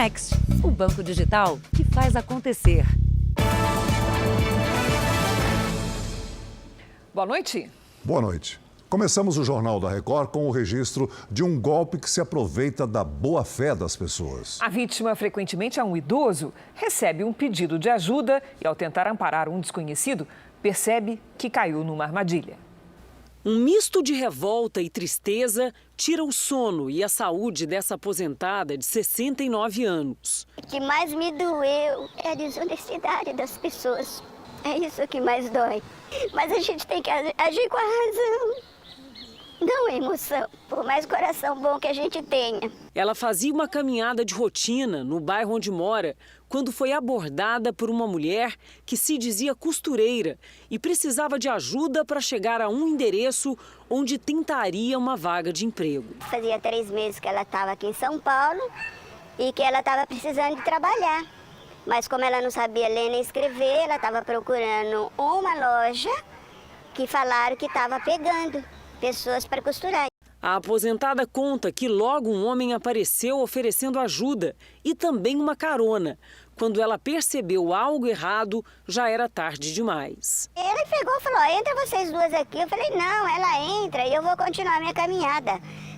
Next, o banco digital que faz acontecer. Boa noite. Boa noite. Começamos o Jornal da Record com o registro de um golpe que se aproveita da boa-fé das pessoas. A vítima, frequentemente é um idoso, recebe um pedido de ajuda e, ao tentar amparar um desconhecido, percebe que caiu numa armadilha. Um misto de revolta e tristeza tira o sono e a saúde dessa aposentada de 69 anos. O que mais me doeu é a desonestidade das pessoas. É isso que mais dói. Mas a gente tem que agir com a razão, não a emoção, por mais coração bom que a gente tenha. Ela fazia uma caminhada de rotina no bairro onde mora, quando foi abordada por uma mulher que se dizia costureira e precisava de ajuda para chegar a um endereço onde tentaria uma vaga de emprego. Fazia 3 meses que ela estava aqui em São Paulo e que ela estava precisando de trabalhar. Mas como ela não sabia ler nem escrever, ela estava procurando uma loja que falaram que estava pegando pessoas para costurar. A aposentada conta que logo um homem apareceu oferecendo ajuda e também uma carona. Quando ela percebeu algo errado, já era tarde demais. Ele pegou e falou, entra vocês duas aqui. Eu falei, não, ela entra e eu vou continuar minha caminhada,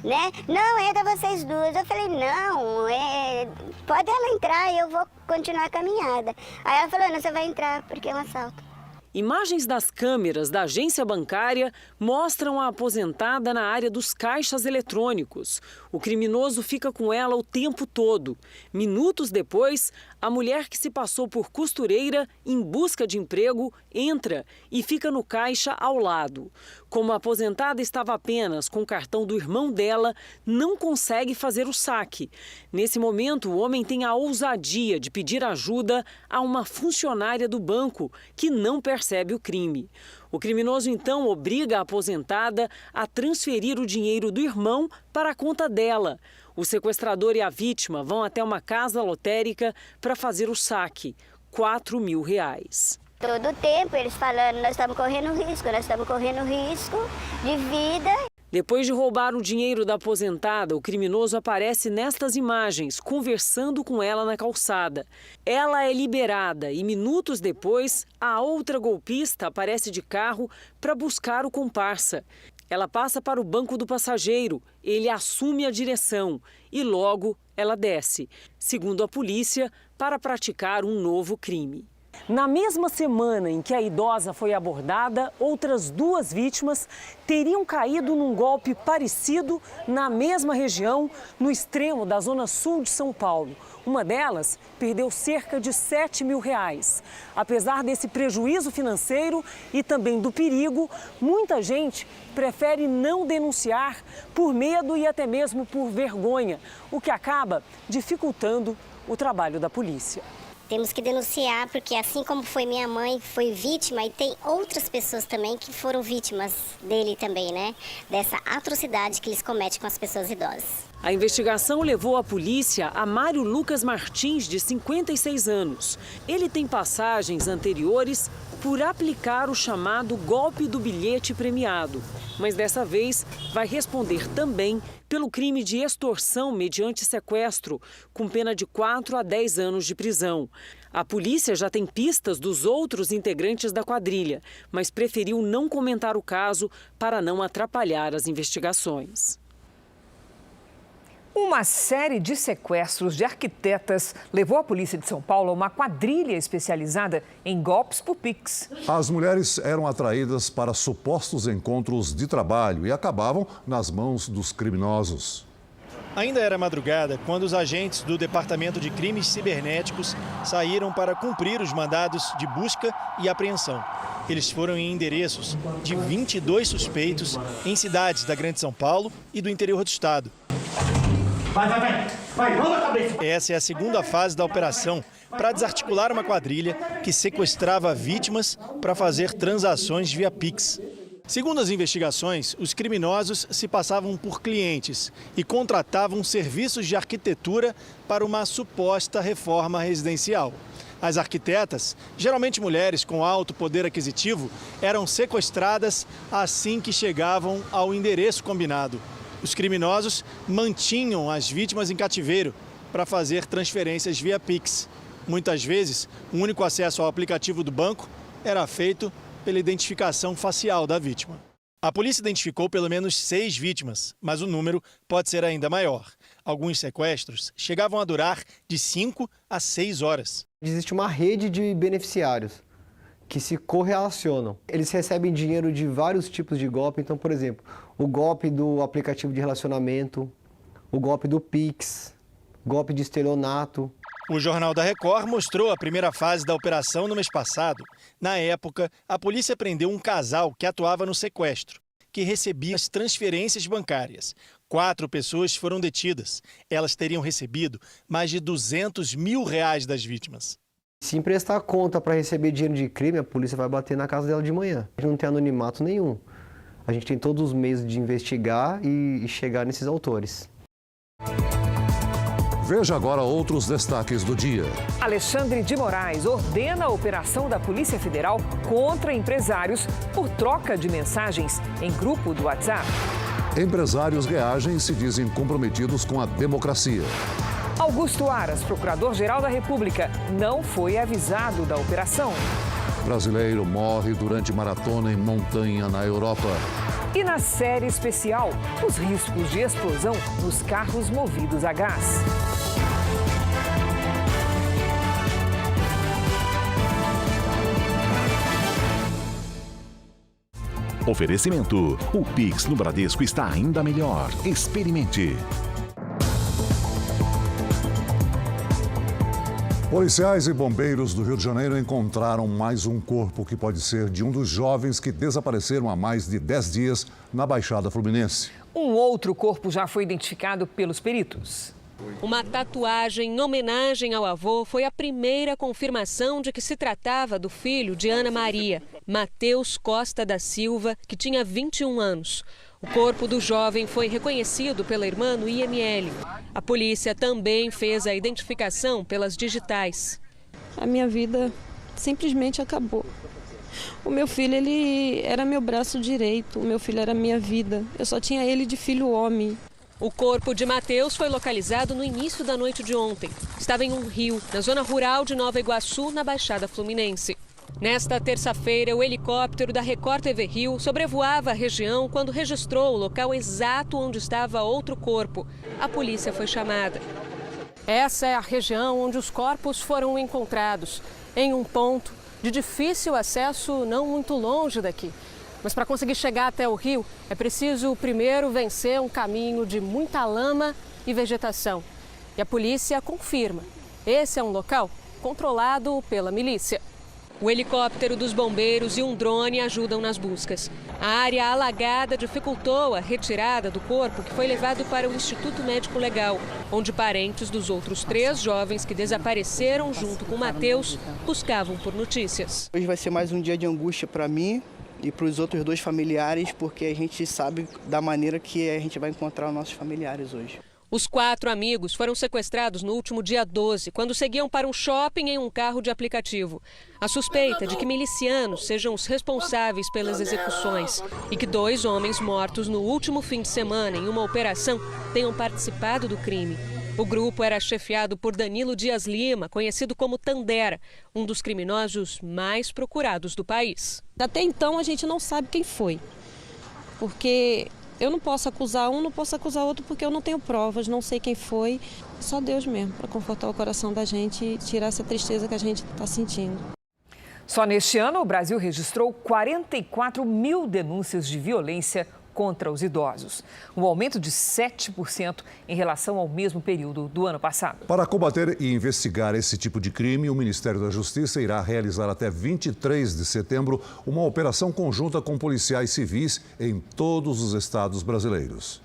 né? Não, entra vocês duas. Eu falei, não, pode ela entrar e eu vou continuar a caminhada. Aí ela falou, não, você vai entrar porque é um assalto. Imagens das câmeras da agência bancária mostram a aposentada na área dos caixas eletrônicos. O criminoso fica com ela o tempo todo. Minutos depois, a mulher que se passou por costureira em busca de emprego entra e fica no caixa ao lado. Como a aposentada estava apenas com o cartão do irmão dela, não consegue fazer o saque. Nesse momento, o homem tem a ousadia de pedir ajuda a uma funcionária do banco que não percebe o crime. O criminoso então obriga a aposentada a transferir o dinheiro do irmão para a conta dela. O sequestrador e a vítima vão até uma casa lotérica para fazer o saque, R$4.000. Todo o tempo eles falando, nós estamos correndo risco de vida. Depois de roubar o dinheiro da aposentada, o criminoso aparece nestas imagens, conversando com ela na calçada. Ela é liberada e minutos depois, a outra golpista aparece de carro para buscar o comparsa. Ela passa para o banco do passageiro, ele assume a direção e logo ela desce, segundo a polícia, para praticar um novo crime. Na mesma semana em que a idosa foi abordada, outras 2 vítimas teriam caído num golpe parecido na mesma região, no extremo da zona sul de São Paulo. Uma delas perdeu cerca de R$7.000. Apesar desse prejuízo financeiro e também do perigo, muita gente prefere não denunciar por medo e até mesmo por vergonha, o que acaba dificultando o trabalho da polícia. Temos que denunciar, porque assim como foi minha mãe, foi vítima, e tem outras pessoas também que foram vítimas dele também, né? Dessa atrocidade que eles cometem com as pessoas idosas. A investigação levou a polícia a Mário Lucas Martins, de 56 anos. Ele tem passagens anteriores por aplicar o chamado golpe do bilhete premiado. Mas dessa vez vai responder também pelo crime de extorsão mediante sequestro, com pena de 4 a 10 anos de prisão. A polícia já tem pistas dos outros integrantes da quadrilha, mas preferiu não comentar o caso para não atrapalhar as investigações. Uma série de sequestros de arquitetas levou a polícia de São Paulo a uma quadrilha especializada em golpes por Pix. As mulheres eram atraídas para supostos encontros de trabalho e acabavam nas mãos dos criminosos. Ainda era madrugada quando os agentes do Departamento de Crimes Cibernéticos saíram para cumprir os mandados de busca e apreensão. Eles foram em endereços de 22 suspeitos em cidades da Grande São Paulo e do interior do estado. Vai, manda a cabeça. Essa é a segunda fase da operação para desarticular uma quadrilha que sequestrava vítimas para fazer transações via Pix. Segundo as investigações, os criminosos se passavam por clientes e contratavam serviços de arquitetura para uma suposta reforma residencial. As arquitetas, geralmente mulheres com alto poder aquisitivo, eram sequestradas assim que chegavam ao endereço combinado. Os criminosos mantinham as vítimas em cativeiro para fazer transferências via Pix. Muitas vezes, o único acesso ao aplicativo do banco era feito pela identificação facial da vítima. A polícia identificou pelo menos 6 vítimas, mas o número pode ser ainda maior. Alguns sequestros chegavam a durar de 5 a 6 horas. Existe uma rede de beneficiários que se correlacionam. Eles recebem dinheiro de vários tipos de golpe. Então, por exemplo, o golpe do aplicativo de relacionamento, o golpe do Pix, golpe de estelionato. O Jornal da Record mostrou a primeira fase da operação no mês passado. Na época, a polícia prendeu um casal que atuava no sequestro, que recebia as transferências bancárias. 4 pessoas foram detidas. Elas teriam recebido mais de R$200 mil das vítimas. Se emprestar conta para receber dinheiro de crime, a polícia vai bater na casa dela de manhã. A gente não tem anonimato nenhum. A gente tem todos os meios de investigar e chegar nesses autores. Veja agora outros destaques do dia. Alexandre de Moraes ordena a operação da Polícia Federal contra empresários por troca de mensagens em grupo do WhatsApp. Empresários reagem e se dizem comprometidos com a democracia. Augusto Aras, procurador-geral da República, não foi avisado da operação. Brasileiro morre durante maratona em montanha na Europa. E na série especial, os riscos de explosão nos carros movidos a gás. Oferecimento: o Pix no Bradesco está ainda melhor. Experimente. Policiais e bombeiros do Rio de Janeiro encontraram mais um corpo que pode ser de um dos jovens que desapareceram há mais de 10 dias na Baixada Fluminense. Um outro corpo já foi identificado pelos peritos. Uma tatuagem em homenagem ao avô foi a primeira confirmação de que se tratava do filho de Ana Maria, Matheus Costa da Silva, que tinha 21 anos. O corpo do jovem foi reconhecido pela irmã no IML. A polícia também fez a identificação pelas digitais. A minha vida simplesmente acabou. O meu filho, ele era meu braço direito, o meu filho era minha vida. Eu só tinha ele de filho homem. O corpo de Matheus foi localizado no início da noite de ontem. Estava em um rio, na zona rural de Nova Iguaçu, na Baixada Fluminense. Nesta terça-feira, o helicóptero da Record TV Rio sobrevoava a região quando registrou o local exato onde estava outro corpo. A polícia foi chamada. Essa é a região onde os corpos foram encontrados, em um ponto de difícil acesso não muito longe daqui. Mas para conseguir chegar até o rio, é preciso primeiro vencer um caminho de muita lama e vegetação. E a polícia confirma, esse é um local controlado pela milícia. O helicóptero dos bombeiros e um drone ajudam nas buscas. A área alagada dificultou a retirada do corpo, que foi levado para o Instituto Médico Legal, onde parentes dos outros 3 jovens que desapareceram junto com Matheus buscavam por notícias. Hoje vai ser mais um dia de angústia para mim e para os outros 2 familiares, porque a gente sabe da maneira que a gente vai encontrar os nossos familiares hoje. Os 4 amigos foram sequestrados no último dia 12, quando seguiam para um shopping em um carro de aplicativo. A suspeita de que milicianos sejam os responsáveis pelas execuções e que 2 homens mortos no último fim de semana em uma operação tenham participado do crime. O grupo era chefiado por Danilo Dias Lima, conhecido como Tandera, um dos criminosos mais procurados do país. Até então a gente não sabe quem foi, porque eu não posso acusar um, não posso acusar outro, porque eu não tenho provas, não sei quem foi. Só Deus mesmo, para confortar o coração da gente e tirar essa tristeza que a gente está sentindo. Só neste ano, o Brasil registrou 44 mil denúncias de violência contra os idosos, um aumento de 7% em relação ao mesmo período do ano passado. Para combater e investigar esse tipo de crime, o Ministério da Justiça irá realizar até 23 de setembro uma operação conjunta com policiais civis em todos os estados brasileiros.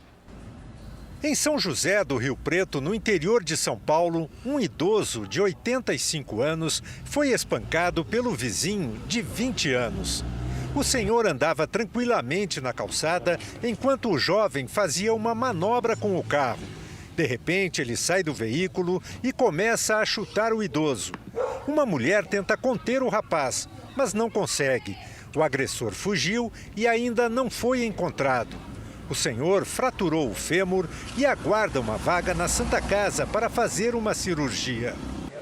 Em São José do Rio Preto, no interior de São Paulo, um idoso de 85 anos foi espancado pelo vizinho de 20 anos. O senhor andava tranquilamente na calçada enquanto o jovem fazia uma manobra com o carro. De repente, ele sai do veículo e começa a chutar o idoso. Uma mulher tenta conter o rapaz, mas não consegue. O agressor fugiu e ainda não foi encontrado. O senhor fraturou o fêmur e aguarda uma vaga na Santa Casa para fazer uma cirurgia.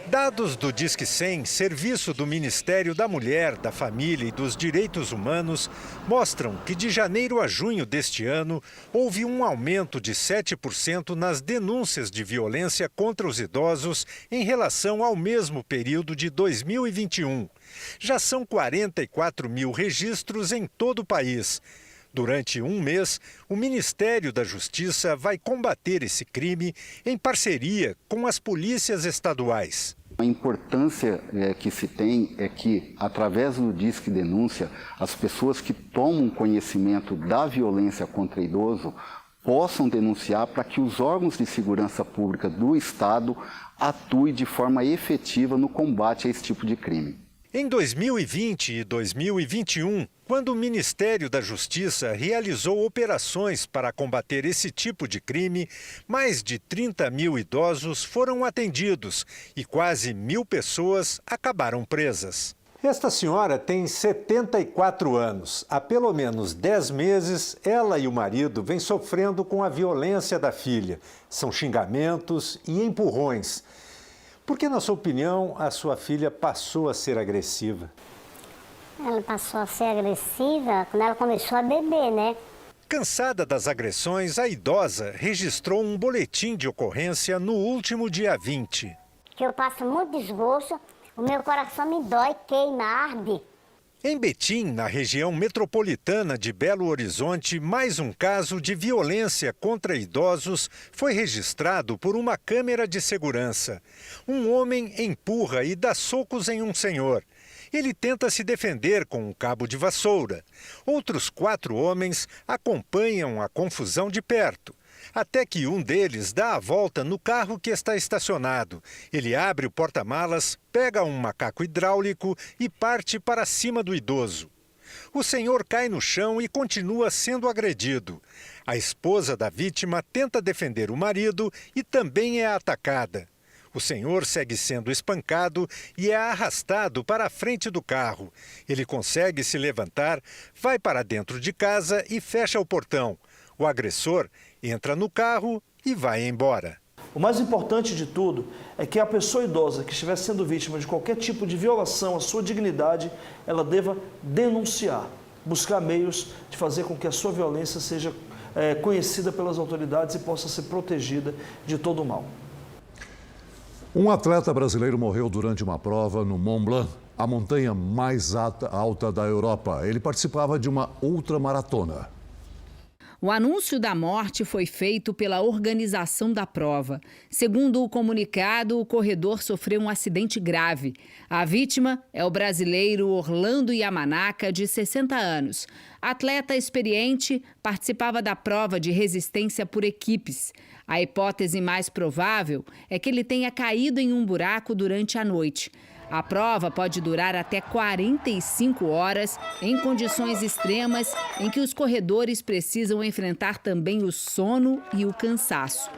Dados do Disque 100, serviço do Ministério da Mulher, da Família e dos Direitos Humanos, mostram que de janeiro a junho deste ano houve um aumento de 7% nas denúncias de violência contra os idosos em relação ao mesmo período de 2021. Já são 44 mil registros em todo o país. Durante um mês, o Ministério da Justiça vai combater esse crime em parceria com as polícias estaduais. A importância que se tem é que, através do Disque Denúncia, as pessoas que tomam conhecimento da violência contra idoso possam denunciar para que os órgãos de segurança pública do Estado atuem de forma efetiva no combate a esse tipo de crime. Em 2020 e 2021, quando o Ministério da Justiça realizou operações para combater esse tipo de crime, mais de 30 mil idosos foram atendidos e quase 1.000 pessoas acabaram presas. Esta senhora tem 74 anos. Há pelo menos 10 meses, ela e o marido vêm sofrendo com a violência da filha. São xingamentos e empurrões. Por que, na sua opinião, a sua filha passou a ser agressiva? Ela passou a ser agressiva quando ela começou a beber, né? Cansada das agressões, a idosa registrou um boletim de ocorrência no último dia 20. Que eu passo muito desgosto, o meu coração me dói, queima, arde. Em Betim, na região metropolitana de Belo Horizonte, mais um caso de violência contra idosos foi registrado por uma câmera de segurança. Um homem empurra e dá socos em um senhor. Ele tenta se defender com um cabo de vassoura. Outros 4 homens acompanham a confusão de perto. Até que um deles dá a volta no carro que está estacionado. Ele abre o porta-malas, pega um macaco hidráulico e parte para cima do idoso. O senhor cai no chão e continua sendo agredido. A esposa da vítima tenta defender o marido e também é atacada. O senhor segue sendo espancado e é arrastado para a frente do carro. Ele consegue se levantar, vai para dentro de casa e fecha o portão. O agressor entra no carro e vai embora. O mais importante de tudo é que a pessoa idosa que estiver sendo vítima de qualquer tipo de violação à sua dignidade, ela deva denunciar, buscar meios de fazer com que a sua violência seja conhecida pelas autoridades e possa ser protegida de todo o mal. Um atleta brasileiro morreu durante uma prova no Mont Blanc, a montanha mais alta da Europa. Ele participava de uma ultramaratona. O anúncio da morte foi feito pela organização da prova. Segundo o comunicado, o corredor sofreu um acidente grave. A vítima é o brasileiro Orlando Yamanaka, de 60 anos. Atleta experiente, participava da prova de resistência por equipes. A hipótese mais provável é que ele tenha caído em um buraco durante a noite. A prova pode durar até 45 horas, em condições extremas, em que os corredores precisam enfrentar também o sono e o cansaço.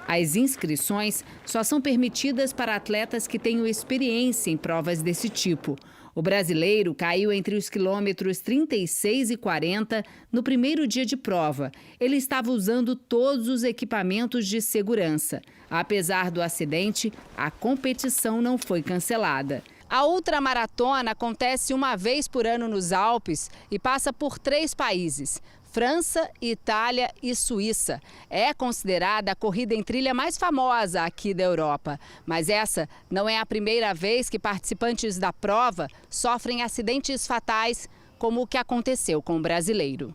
As inscrições só são permitidas para atletas que tenham experiência em provas desse tipo. O brasileiro caiu entre os quilômetros 36 e 40 no primeiro dia de prova. Ele estava usando todos os equipamentos de segurança. Apesar do acidente, a competição não foi cancelada. A ultramaratona acontece uma vez por ano nos Alpes e passa por 3 países: França, Itália e Suíça. É considerada a corrida em trilha mais famosa aqui da Europa. Mas essa não é a primeira vez que participantes da prova sofrem acidentes fatais, como o que aconteceu com o brasileiro.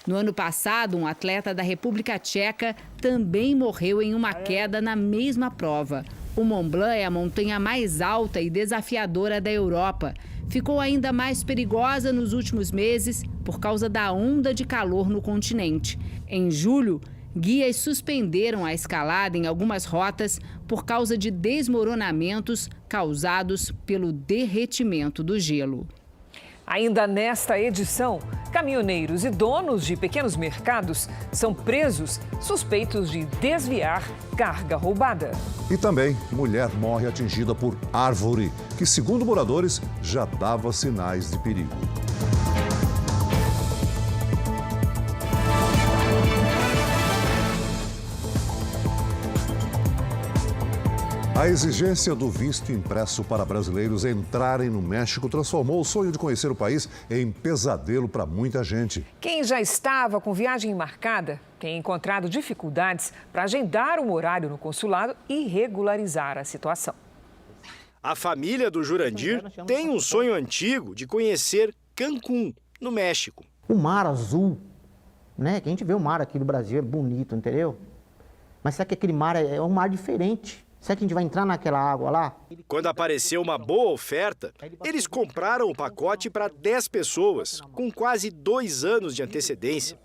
No ano passado, um atleta da República Tcheca também morreu em uma queda na mesma prova. O Mont Blanc é a montanha mais alta e desafiadora da Europa. Ficou ainda mais perigosa nos últimos meses por causa da onda de calor no continente. Em julho, guias suspenderam a escalada em algumas rotas por causa de desmoronamentos causados pelo derretimento do gelo. Ainda nesta edição, caminhoneiros e donos de pequenos mercados são presos suspeitos de desviar carga roubada. E também, mulher morre atingida por árvore, que, segundo moradores, já dava sinais de perigo. A exigência do visto impresso para brasileiros entrarem no México transformou o sonho de conhecer o país em pesadelo para muita gente. Quem já estava com viagem marcada tem encontrado dificuldades para agendar um horário no consulado e regularizar a situação. A família do Jurandir tem um sonho antigo de conhecer Cancún, no México. O mar azul, né? Que a gente vê o mar aqui do Brasil, é bonito, entendeu? Mas será que aquele mar é um mar diferente? Será que a gente vai entrar naquela água lá? Quando apareceu uma boa oferta, eles compraram o pacote para 10 pessoas, com quase 2 anos de antecedência.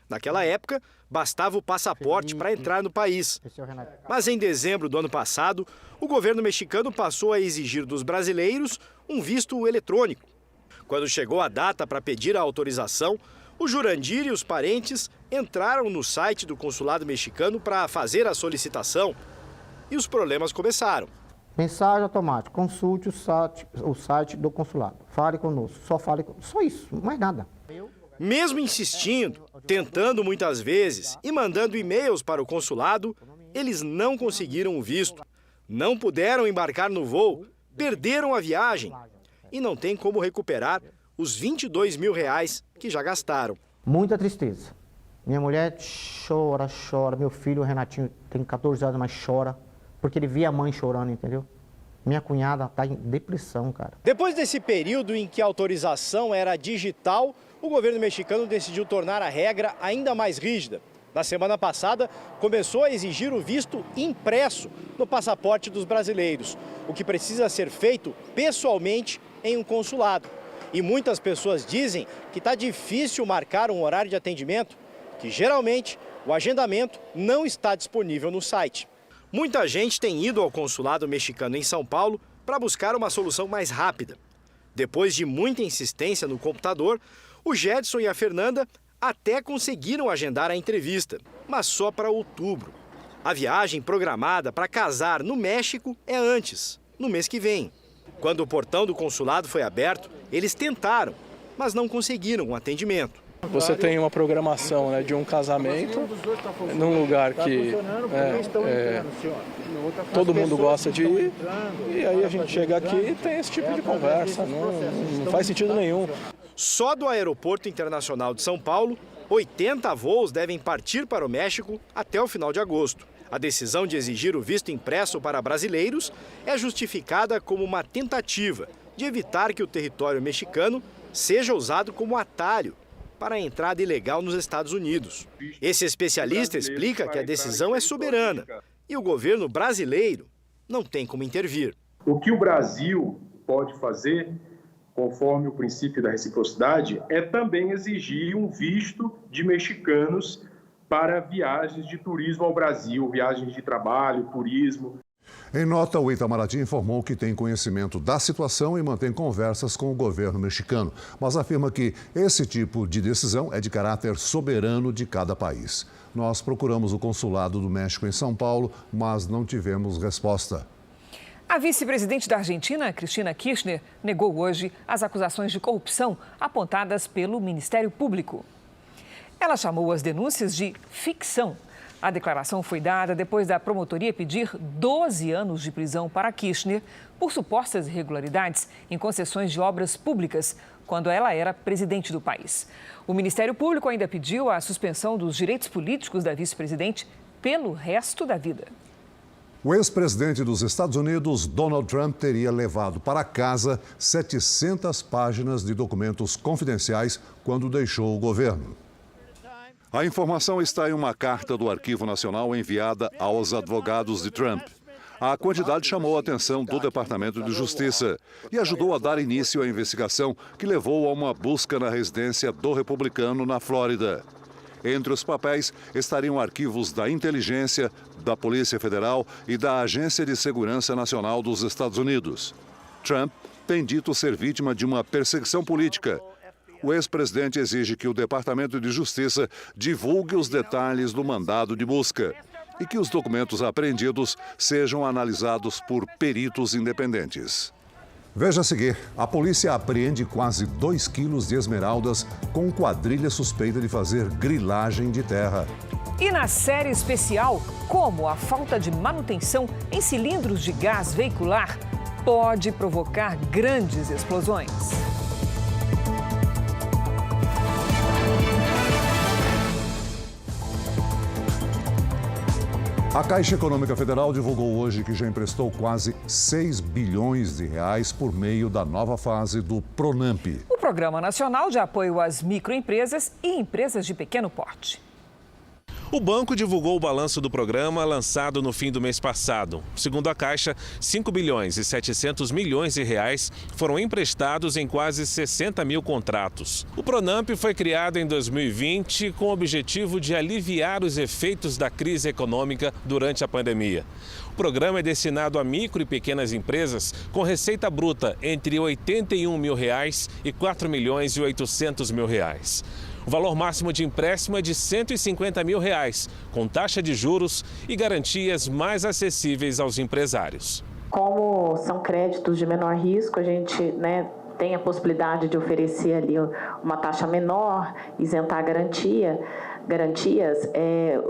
Naquela época, bastava o passaporte para entrar no país. Mas em dezembro do ano passado, o governo mexicano passou a exigir dos brasileiros um visto eletrônico. Quando chegou a data para pedir a autorização, o Jurandir e os parentes entraram no site do consulado mexicano para fazer a solicitação. E os problemas começaram. Mensagem automática, consulte o site do consulado. Fale conosco, só isso, mais nada. Mesmo insistindo, tentando muitas vezes e mandando e-mails para o consulado, eles não conseguiram o visto. Não puderam embarcar no voo, perderam a viagem e não tem como recuperar os R$22 mil que já gastaram. Muita tristeza. Minha mulher chora, meu filho, o Renatinho, tem 14 anos, mas chora. Porque ele via a mãe chorando, entendeu? Minha cunhada está em depressão, cara. Depois desse período em que a autorização era digital, o governo mexicano decidiu tornar a regra ainda mais rígida. Na semana passada, começou a exigir o visto impresso no passaporte dos brasileiros, o que precisa ser feito pessoalmente em um consulado. E muitas pessoas dizem que está difícil marcar um horário de atendimento, que geralmente o agendamento não está disponível no site. Muita gente tem ido ao consulado mexicano em São Paulo para buscar uma solução mais rápida. Depois de muita insistência no computador, o Gedson e a Fernanda até conseguiram agendar a entrevista, mas só para outubro. A viagem programada para casar no México é antes, no mês que vem. Quando o portão do consulado foi aberto, eles tentaram, mas não conseguiram um atendimento. Você tem uma programação, né, de um casamento num lugar que todo mundo gosta de ir, e aí a gente chega aqui e tem esse tipo de conversa, não faz sentido nenhum. Só do Aeroporto Internacional de São Paulo, 80 voos devem partir para o México até o final de agosto. A decisão de exigir o visto impresso para brasileiros é justificada como uma tentativa de evitar que o território mexicano seja usado como atalho para a entrada ilegal nos Estados Unidos. Esse especialista explica que a decisão é soberana e o governo brasileiro não tem como intervir. O que o Brasil pode fazer, conforme o princípio da reciprocidade, é também exigir um visto de mexicanos para viagens de turismo ao Brasil, viagens de trabalho, turismo. Em nota, o Itamaraty informou que tem conhecimento da situação e mantém conversas com o governo mexicano, mas afirma que esse tipo de decisão é de caráter soberano de cada país. Nós procuramos o consulado do México em São Paulo, mas não tivemos resposta. A vice-presidente da Argentina, Cristina Kirchner, negou hoje as acusações de corrupção apontadas pelo Ministério Público. Ela chamou as denúncias de ficção. A declaração foi dada depois da promotoria pedir 12 anos de prisão para Kirchner por supostas irregularidades em concessões de obras públicas, quando ela era presidente do país. O Ministério Público ainda pediu a suspensão dos direitos políticos da vice-presidente pelo resto da vida. O ex-presidente dos Estados Unidos, Donald Trump, teria levado para casa 700 páginas de documentos confidenciais quando deixou o governo. A informação está em uma carta do Arquivo Nacional enviada aos advogados de Trump. A quantidade chamou a atenção do Departamento de Justiça e ajudou a dar início à investigação que levou a uma busca na residência do republicano na Flórida. Entre os papéis estariam arquivos da inteligência, da Polícia Federal e da Agência de Segurança Nacional dos Estados Unidos. Trump tem dito ser vítima de uma perseguição política. O ex-presidente exige que o Departamento de Justiça divulgue os detalhes do mandado de busca e que os documentos apreendidos sejam analisados por peritos independentes. Veja a seguir, a polícia apreende quase 2 quilos de esmeraldas com quadrilha suspeita de fazer grilagem de terra. E na série especial, como a falta de manutenção em cilindros de gás veicular pode provocar grandes explosões. A Caixa Econômica Federal divulgou hoje que já emprestou quase 6 bilhões de reais por meio da nova fase do Pronamp. O Programa Nacional de Apoio às Microempresas e Empresas de Pequeno Porte. O banco divulgou o balanço do programa lançado no fim do mês passado. Segundo a Caixa, 5 bilhões e 700 milhões de reais foram emprestados em quase 60 mil contratos. O Pronamp foi criado em 2020 com o objetivo de aliviar os efeitos da crise econômica durante a pandemia. O programa é destinado a micro e pequenas empresas com receita bruta entre R$ 81 mil e 4 milhões e 800 mil reais. O valor máximo de empréstimo é de R$ 150 mil, com taxa de juros e garantias mais acessíveis aos empresários. Como são créditos de menor risco, a gente tem a possibilidade de oferecer ali uma taxa menor, isentar garantias,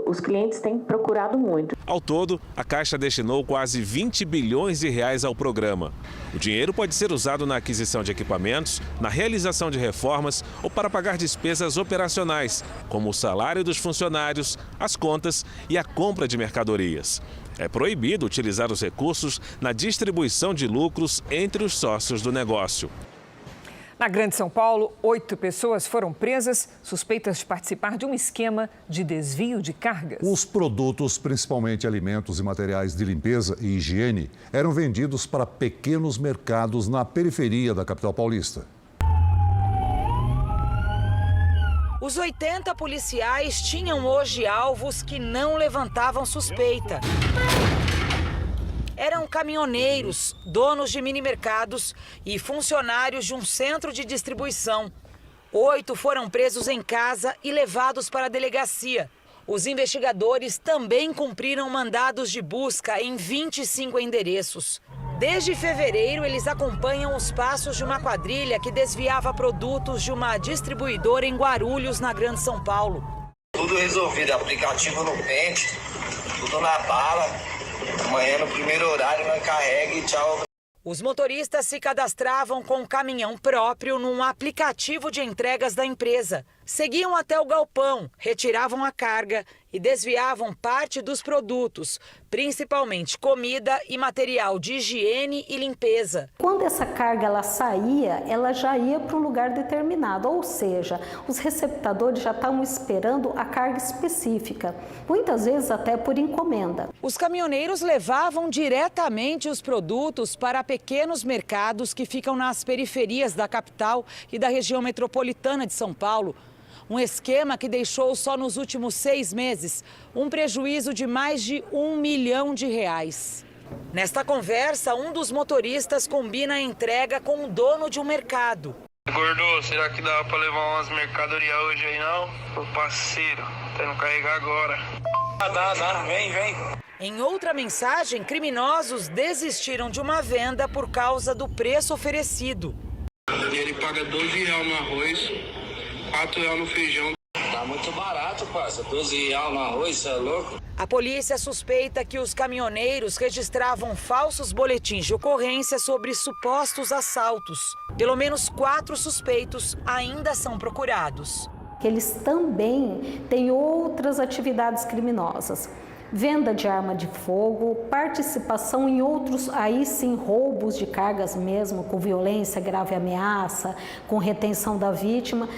os clientes têm procurado muito. Ao todo, a Caixa destinou quase 20 bilhões de reais ao programa. O dinheiro pode ser usado na aquisição de equipamentos, na realização de reformas ou para pagar despesas operacionais, como o salário dos funcionários, as contas e a compra de mercadorias. É proibido utilizar os recursos na distribuição de lucros entre os sócios do negócio. Na Grande São Paulo, 8 pessoas foram presas, suspeitas de participar de um esquema de desvio de cargas. Os produtos, principalmente alimentos e materiais de limpeza e higiene, eram vendidos para pequenos mercados na periferia da capital paulista. Os 80 policiais tinham hoje alvos que não levantavam suspeita. Eram caminhoneiros, donos de mini-mercados e funcionários de um centro de distribuição. 8 foram presos em casa e levados para a delegacia. Os investigadores também cumpriram mandados de busca em 25 endereços. Desde fevereiro, eles acompanham os passos de uma quadrilha que desviava produtos de uma distribuidora em Guarulhos, na Grande São Paulo. Tudo resolvido, aplicativo no pente, tudo na bala. Amanhã, no primeiro horário, nós carrega e tchau. Os motoristas se cadastravam com um caminhão próprio num aplicativo de entregas da empresa. Seguiam até o galpão, retiravam a carga e desviavam parte dos produtos, principalmente comida e material de higiene e limpeza. Quando essa carga ela saía, ela já ia para um lugar determinado, ou seja, os receptadores já estavam esperando a carga específica, muitas vezes até por encomenda. Os caminhoneiros levavam diretamente os produtos para pequenos mercados que ficam nas periferias da capital e da região metropolitana de São Paulo. Um esquema que deixou só nos últimos 6 meses um prejuízo de mais de R$1 milhão. Nesta conversa, um dos motoristas combina a entrega com o dono de um mercado. Gordo, será que dá pra levar umas mercadorias hoje aí não? Ô parceiro, tá indo carregar agora. Dá, vem. Em outra mensagem, criminosos desistiram de uma venda por causa do preço oferecido. Ele paga R$12 no arroz, R$4 no feijão. Tá muito barato, parça. R$12 no arroz, você é louco? A polícia suspeita que os caminhoneiros registravam falsos boletins de ocorrência sobre supostos assaltos. Pelo menos 4 suspeitos ainda são procurados. Eles também têm outras atividades criminosas. Venda de arma de fogo, participação em outros, aí sim, roubos de cargas mesmo, com violência, grave ameaça, com retenção da vítima.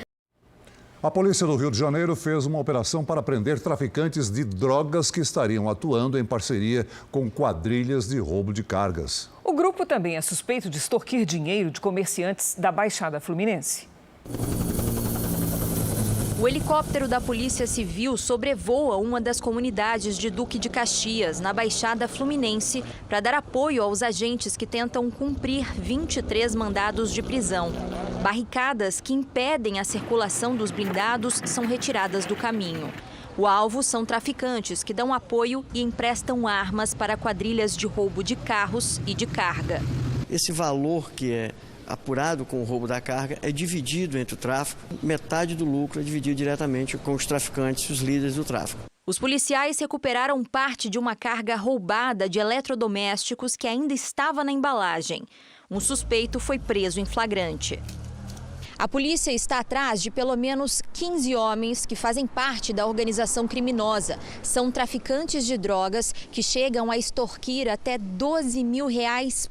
A polícia do Rio de Janeiro fez uma operação para prender traficantes de drogas que estariam atuando em parceria com quadrilhas de roubo de cargas. O grupo também é suspeito de extorquir dinheiro de comerciantes da Baixada Fluminense. O helicóptero da Polícia Civil sobrevoa uma das comunidades de Duque de Caxias, na Baixada Fluminense, para dar apoio aos agentes que tentam cumprir 23 mandados de prisão. Barricadas que impedem a circulação dos blindados são retiradas do caminho. O alvo são traficantes que dão apoio e emprestam armas para quadrilhas de roubo de carros e de carga. esse valor que é apurado com o roubo da carga é dividido entre o tráfico, metade do lucro é dividido diretamente com os traficantes, os líderes do tráfico. Os policiais recuperaram parte de uma carga roubada de eletrodomésticos que ainda estava na embalagem. Um suspeito foi preso em flagrante. A polícia está atrás de pelo menos 15 homens que fazem parte da organização criminosa. São traficantes de drogas que chegam a extorquir até R$12 mil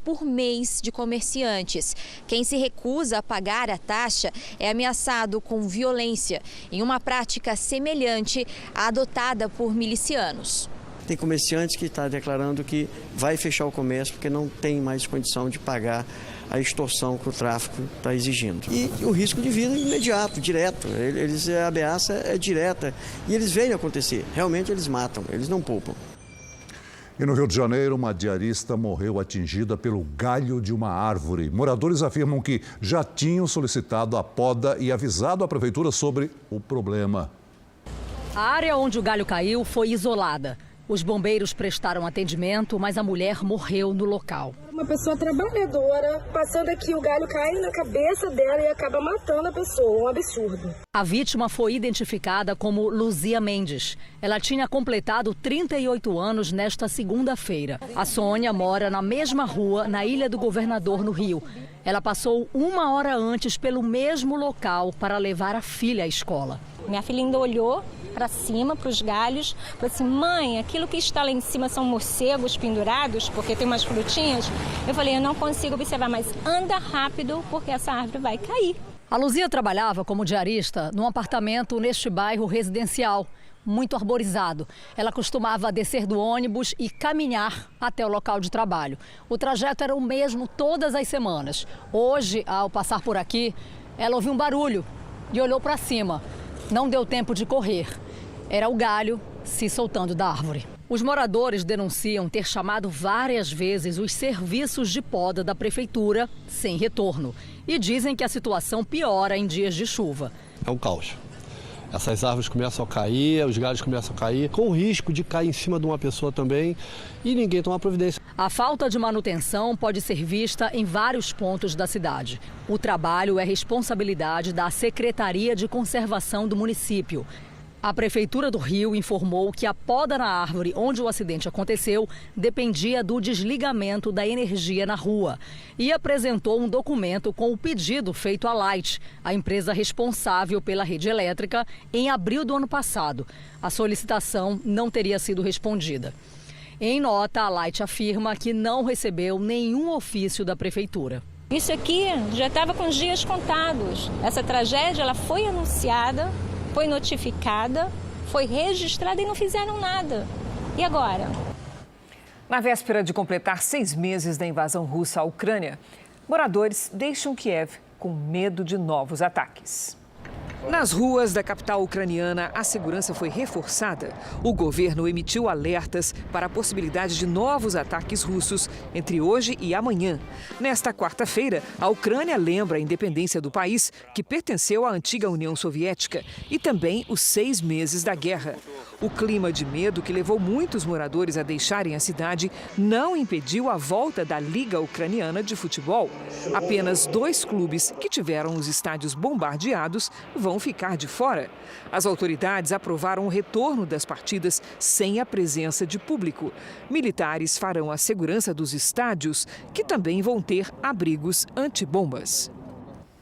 por mês de comerciantes. Quem se recusa a pagar a taxa é ameaçado com violência, em uma prática semelhante à adotada por milicianos. Tem comerciante que está declarando que vai fechar o comércio porque não tem mais condição de pagar a extorsão que o tráfico está exigindo. E o risco de vida é imediato, direto. A ameaça é direta e eles veem acontecer. Realmente eles matam, eles não poupam. E no Rio de Janeiro, uma diarista morreu atingida pelo galho de uma árvore. Moradores afirmam que já tinham solicitado a poda e avisado a prefeitura sobre o problema. A área onde o galho caiu foi isolada. Os bombeiros prestaram atendimento, mas a mulher morreu no local. Uma pessoa trabalhadora, passando aqui, o galho cai na cabeça dela e acaba matando a pessoa, um absurdo. A vítima foi identificada como Luzia Mendes. Ela tinha completado 38 anos nesta segunda-feira. A Sônia mora na mesma rua, na Ilha do Governador, no Rio. Ela passou 1 hora antes pelo mesmo local para levar a filha à escola. Minha filha ainda olhou para cima, para os galhos, falou assim: mãe, aquilo que está lá em cima são morcegos pendurados, porque tem umas frutinhas. Eu falei: eu não consigo observar, mas anda rápido, porque essa árvore vai cair. A Luzia trabalhava como diarista num apartamento neste bairro residencial, muito arborizado. Ela costumava descer do ônibus e caminhar até o local de trabalho. O trajeto era o mesmo todas as semanas. Hoje, ao passar por aqui, ela ouviu um barulho e olhou para cima. Não deu tempo de correr. Era o galho se soltando da árvore. Os moradores denunciam ter chamado várias vezes os serviços de poda da prefeitura sem retorno. E dizem que a situação piora em dias de chuva. É um caos. Essas árvores começam a cair, os galhos começam a cair, com o risco de cair em cima de uma pessoa também, e ninguém toma providência. A falta de manutenção pode ser vista em vários pontos da cidade. O trabalho é responsabilidade da Secretaria de Conservação do município. A Prefeitura do Rio informou que a poda na árvore onde o acidente aconteceu dependia do desligamento da energia na rua e apresentou um documento com o pedido feito à Light, a empresa responsável pela rede elétrica, em abril do ano passado. A solicitação não teria sido respondida. Em nota, a Light afirma que não recebeu nenhum ofício da Prefeitura. Isso aqui já estava com os dias contados. Essa tragédia ela foi anunciada, foi notificada, foi registrada e não fizeram nada. E agora? Na véspera de completar 6 meses da invasão russa à Ucrânia, moradores deixam Kiev com medo de novos ataques. Nas ruas da capital ucraniana, a segurança foi reforçada. O governo emitiu alertas para a possibilidade de novos ataques russos entre hoje e amanhã. Nesta quarta-feira, a Ucrânia lembra a independência do país, que pertenceu à antiga União Soviética, e também os 6 meses da guerra. O clima de medo que levou muitos moradores a deixarem a cidade não impediu a volta da Liga Ucraniana de Futebol. Apenas 2 clubes que tiveram os estádios bombardeados vão ficar de fora. As autoridades aprovaram o retorno das partidas sem a presença de público. Militares farão a segurança dos estádios, que também vão ter abrigos antibombas.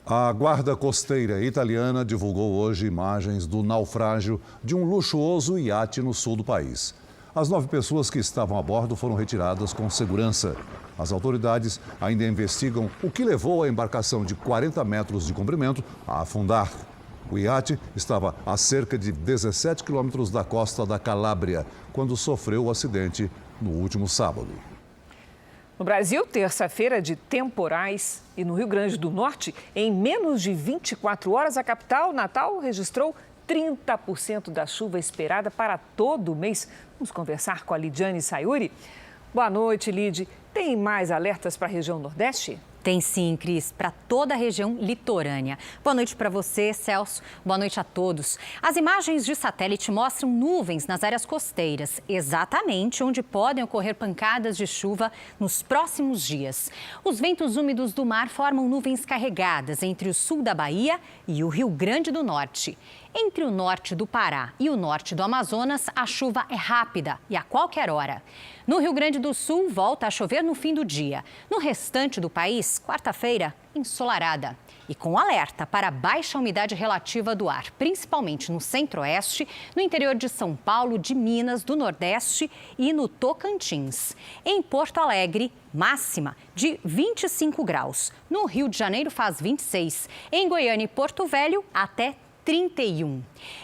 A Guarda Costeira italiana divulgou hoje imagens do naufrágio de um luxuoso iate no sul do país. As 9 pessoas que estavam a bordo foram retiradas com segurança. As autoridades ainda investigam o que levou a embarcação de 40 metros de comprimento a afundar. O iate estava a cerca de 17 quilômetros da costa da Calábria, quando sofreu o acidente no último sábado. No Brasil, terça-feira de temporais, e no Rio Grande do Norte, em menos de 24 horas, a capital, Natal, registrou 30% da chuva esperada para todo o mês. Vamos conversar com a Lidiane Sayuri. Boa noite, Lid. Tem mais alertas para a região Nordeste? Tem sim, Cris, para toda a região litorânea. Boa noite para você, Celso. Boa noite a todos. As imagens de satélite mostram nuvens nas áreas costeiras, exatamente onde podem ocorrer pancadas de chuva nos próximos dias. Os ventos úmidos do mar formam nuvens carregadas entre o sul da Bahia e o Rio Grande do Norte. Entre o norte do Pará e o norte do Amazonas, a chuva é rápida e a qualquer hora. No Rio Grande do Sul, volta a chover no fim do dia. No restante do país, quarta-feira, ensolarada. E com alerta para baixa umidade relativa do ar, principalmente no centro-oeste, no interior de São Paulo, de Minas, do Nordeste e no Tocantins. Em Porto Alegre, máxima de 25 graus. No Rio de Janeiro faz 26. Em Goiânia e Porto Velho, até 31.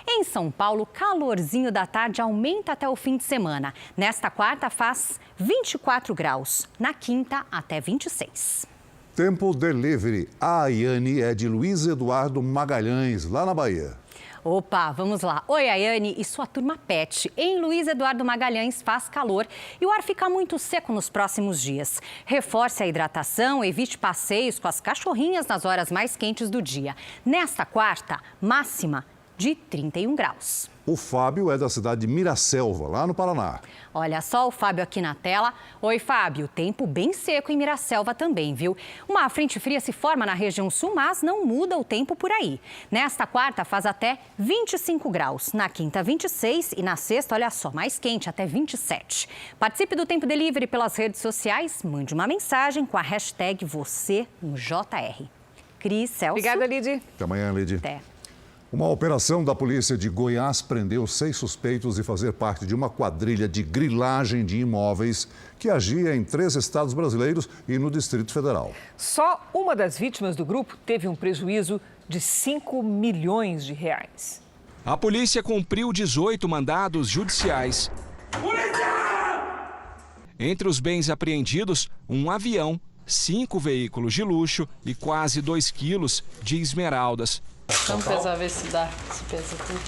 Em São Paulo, calorzinho da tarde aumenta até o fim de semana. Nesta quarta faz 24 graus. Na quinta, até 26. Tempo Delivery. A Ayane é de Luiz Eduardo Magalhães, lá na Bahia. Opa, vamos lá. Oi, Ayane e sua turma pet. Em Luiz Eduardo Magalhães faz calor e o ar fica muito seco nos próximos dias. Reforce a hidratação, evite passeios com as cachorrinhas nas horas mais quentes do dia. Nesta quarta, máxima de 31 graus. O Fábio é da cidade de Miraselva, lá no Paraná. Olha só o Fábio aqui na tela. Oi, Fábio. Tempo bem seco em Miraselva também, viu? Uma frente fria se forma na região sul, mas não muda o tempo por aí. Nesta quarta faz até 25 graus. Na quinta, 26 e na sexta, olha só, mais quente, até 27. Participe do Tempo Delivery pelas redes sociais. Mande uma mensagem com a hashtag #VocêNoJR. Cris, Celso. Obrigada, Lidy. Até amanhã, Lidy. Até. Uma operação da polícia de Goiás prendeu 6 suspeitos de fazer parte de uma quadrilha de grilagem de imóveis que agia em 3 estados brasileiros e no Distrito Federal. Só uma das vítimas do grupo teve um prejuízo de 5 milhões de reais. A polícia cumpriu 18 mandados judiciais. Entre os bens apreendidos, um avião, 5 veículos de luxo e quase 2 quilos de esmeraldas. Vamos pesar, ver se dá, se pesa tudo.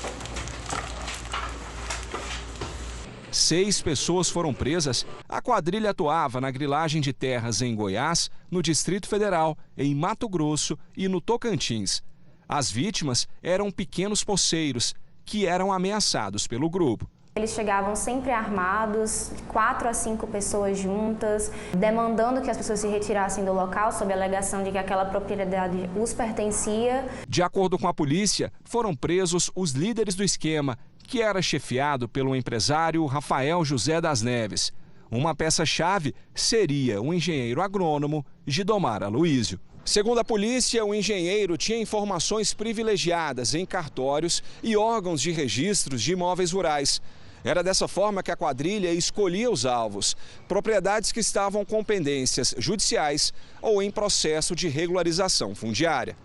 6 pessoas foram presas. A quadrilha atuava na grilagem de terras em Goiás, no Distrito Federal, em Mato Grosso e no Tocantins. As vítimas eram pequenos poceiros, que eram ameaçados pelo grupo. Eles chegavam sempre armados, 4 a 5 pessoas juntas, demandando que as pessoas se retirassem do local sob a alegação de que aquela propriedade os pertencia. De acordo com a polícia, foram presos os líderes do esquema, que era chefiado pelo empresário Rafael José das Neves. Uma peça-chave seria o engenheiro agrônomo Gidomar Aloísio. Segundo a polícia, o engenheiro tinha informações privilegiadas em cartórios e órgãos de registros de imóveis rurais. Era dessa forma que a quadrilha escolhia os alvos, propriedades que estavam com pendências judiciais ou em processo de regularização fundiária.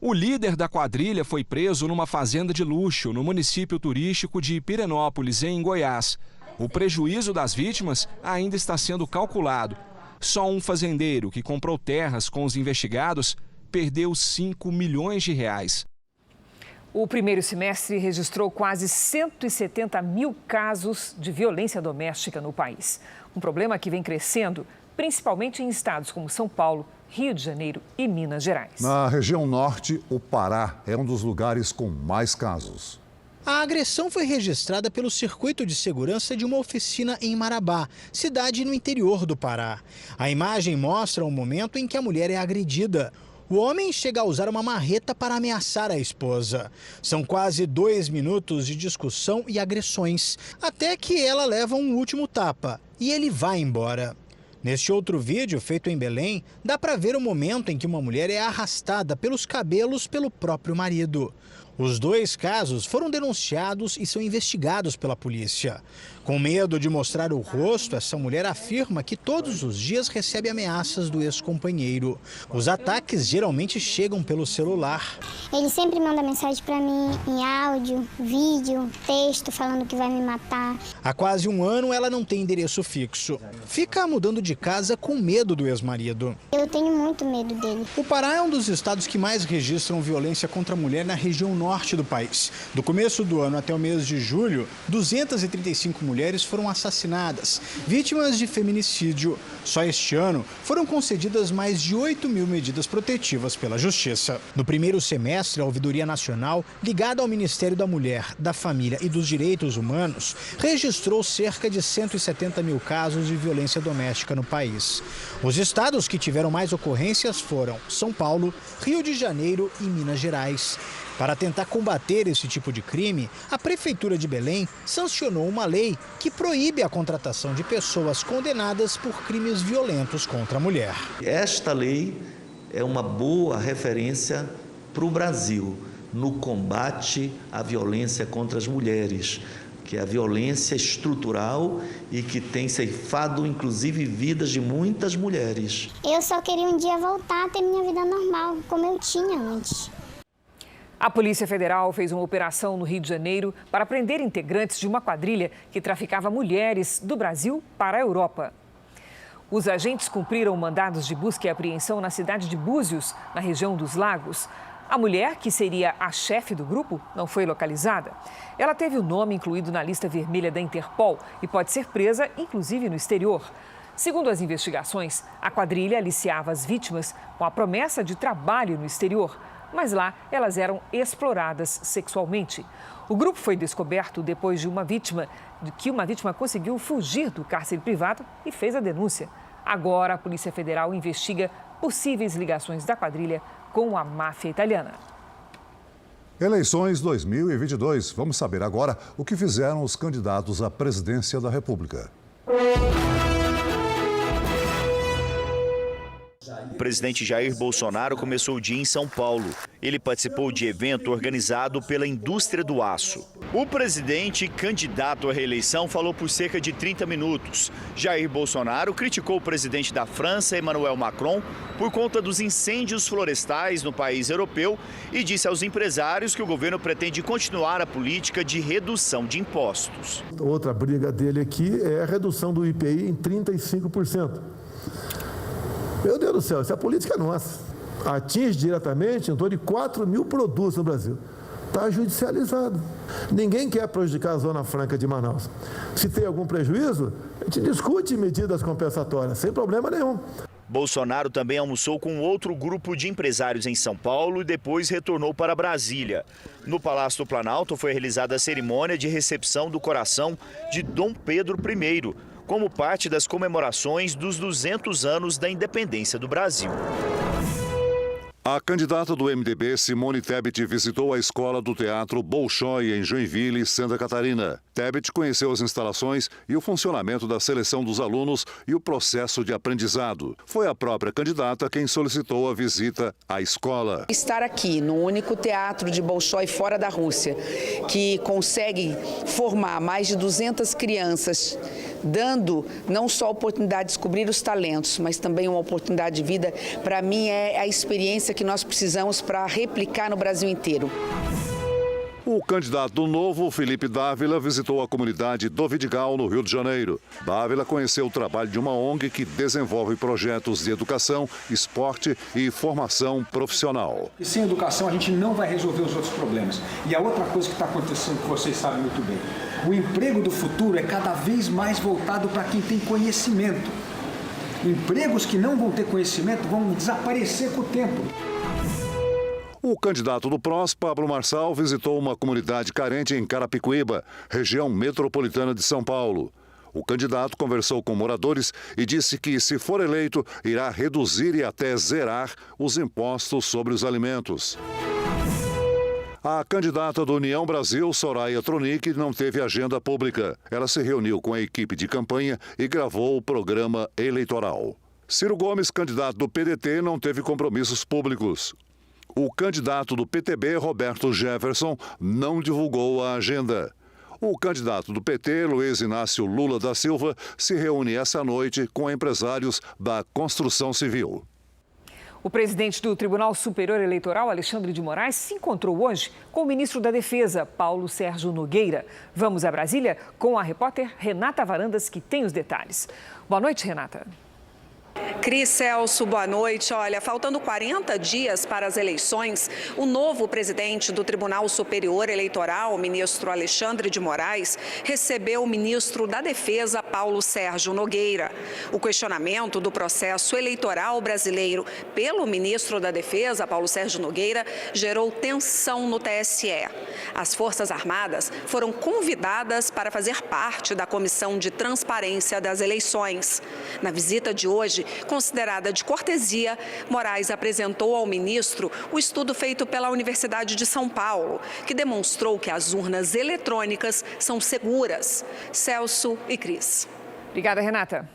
O líder da quadrilha foi preso numa fazenda de luxo no município turístico de Pirenópolis, em Goiás. O prejuízo das vítimas ainda está sendo calculado. Só um fazendeiro que comprou terras com os investigados perdeu 5 milhões de reais. O primeiro semestre registrou quase 170 mil casos de violência doméstica no país. Um problema que vem crescendo, principalmente em estados como São Paulo, Rio de Janeiro e Minas Gerais. Na região norte, o Pará é um dos lugares com mais casos. A agressão foi registrada pelo circuito de segurança de uma oficina em Marabá, cidade no interior do Pará. A imagem mostra o momento em que a mulher é agredida. O homem chega a usar uma marreta para ameaçar a esposa. São quase 2 minutos de discussão e agressões, até que ela leva um último tapa e ele vai embora. Neste outro vídeo, feito em Belém, dá para ver o momento em que uma mulher é arrastada pelos cabelos pelo próprio marido. Os 2 casos foram denunciados e são investigados pela polícia. Com medo de mostrar o rosto, essa mulher afirma que todos os dias recebe ameaças do ex-companheiro. Os ataques geralmente chegam pelo celular. Ele sempre manda mensagem para mim em áudio, vídeo, texto, falando que vai me matar. Há quase 1 ano ela não tem endereço fixo. Fica mudando de casa com medo do ex-marido. Eu tenho muito medo dele. O Pará é um dos estados que mais registram violência contra a mulher na região norte do país. Do começo do ano até o mês de julho, 235 mulheres mulheres foram assassinadas, vítimas de feminicídio. Só este ano foram concedidas mais de 8 mil medidas protetivas pela Justiça. No primeiro semestre, a Ouvidoria Nacional, ligada ao Ministério da Mulher, da Família e dos Direitos Humanos, registrou cerca de 170 mil casos de violência doméstica no país. Os estados que tiveram mais ocorrências foram São Paulo, Rio de Janeiro e Minas Gerais. Para tentar combater esse tipo de crime, a Prefeitura de Belém sancionou uma lei que proíbe a contratação de pessoas condenadas por crimes violentos contra a mulher. Esta lei é uma boa referência para o Brasil no combate à violência contra as mulheres, que é a violência estrutural e que tem ceifado, inclusive, vidas de muitas mulheres. Eu só queria um dia voltar a ter minha vida normal, como eu tinha antes. A Polícia Federal fez uma operação no Rio de Janeiro para prender integrantes de uma quadrilha que traficava mulheres do Brasil para a Europa. Os agentes cumpriram mandados de busca e apreensão na cidade de Búzios, na região dos Lagos. A mulher, que seria a chefe do grupo, não foi localizada. Ela teve o nome incluído na lista vermelha da Interpol e pode ser presa, inclusive, no exterior. Segundo as investigações, a quadrilha aliciava as vítimas com a promessa de trabalho no exterior, mas lá elas eram exploradas sexualmente. O grupo foi descoberto depois de uma vítima conseguiu fugir do cárcere privado e fez a denúncia. Agora, a Polícia Federal investiga possíveis ligações da quadrilha com a máfia italiana. Eleições 2022. Vamos saber agora o que fizeram os candidatos à presidência da República. O presidente Jair Bolsonaro começou o dia em São Paulo. Ele participou de evento organizado pela indústria do aço. O presidente, candidato à reeleição, falou por cerca de 30 minutos. Jair Bolsonaro criticou o presidente da França, Emmanuel Macron, por conta dos incêndios florestais no país europeu e disse aos empresários que o governo pretende continuar a política de redução de impostos. Outra briga dele aqui é a redução do IPI em 35%. Meu Deus do céu, essa política é nossa. Atinge diretamente em torno de 4 mil produtos no Brasil. Está judicializado. Ninguém quer prejudicar a Zona Franca de Manaus. Se tem algum prejuízo, a gente discute medidas compensatórias, sem problema nenhum. Bolsonaro também almoçou com outro grupo de empresários em São Paulo e depois retornou para Brasília. No Palácio do Planalto foi realizada a cerimônia de recepção do coração de Dom Pedro I, como parte das comemorações dos 200 anos da independência do Brasil. A candidata do MDB, Simone Tebet, visitou a escola do Teatro Bolshoi, em Joinville, Santa Catarina. Tebet conheceu as instalações e o funcionamento da seleção dos alunos e o processo de aprendizado. Foi a própria candidata quem solicitou a visita à escola. Estar aqui no único teatro de Bolshoi fora da Rússia, que consegue formar mais de 200 crianças, dando não só a oportunidade de descobrir os talentos, mas também uma oportunidade de vida, para mim é a experiência que nós precisamos para replicar no Brasil inteiro. O candidato do Novo, Felipe Dávila, visitou a comunidade do Vidigal, no Rio de Janeiro. Dávila conheceu o trabalho de uma ONG que desenvolve projetos de educação, esporte e formação profissional. E sem educação a gente não vai resolver os outros problemas. E a outra coisa que está acontecendo, que vocês sabem muito bem, o emprego do futuro é cada vez mais voltado para quem tem conhecimento. Empregos que não vão ter conhecimento vão desaparecer com o tempo. O candidato do PROS, Pablo Marçal, visitou uma comunidade carente em Carapicuíba, região metropolitana de São Paulo. O candidato conversou com moradores e disse que, se for eleito, irá reduzir e até zerar os impostos sobre os alimentos. A candidata do União Brasil, Soraya Tronic, não teve agenda pública. Ela se reuniu com a equipe de campanha e gravou o programa eleitoral. Ciro Gomes, candidato do PDT, não teve compromissos públicos. O candidato do PTB, Roberto Jefferson, não divulgou a agenda. O candidato do PT, Luiz Inácio Lula da Silva, se reúne essa noite com empresários da construção civil. O presidente do Tribunal Superior Eleitoral, Alexandre de Moraes, se encontrou hoje com o ministro da Defesa, Paulo Sérgio Nogueira. Vamos a Brasília com a repórter Renata Varandas, que tem os detalhes. Boa noite, Renata. Cris, Celso, boa noite. Olha, faltando 40 dias para as eleições, o novo presidente do Tribunal Superior Eleitoral, o ministro Alexandre de Moraes, recebeu o ministro da Defesa, Paulo Sérgio Nogueira. O questionamento do processo eleitoral brasileiro pelo ministro da Defesa, Paulo Sérgio Nogueira, gerou tensão no TSE. As Forças Armadas foram convidadas para fazer parte da Comissão de Transparência das Eleições. Na visita de hoje, considerada de cortesia, Moraes apresentou ao ministro o estudo feito pela Universidade de São Paulo, que demonstrou que as urnas eletrônicas são seguras. Celso e Cris. Obrigada, Renata.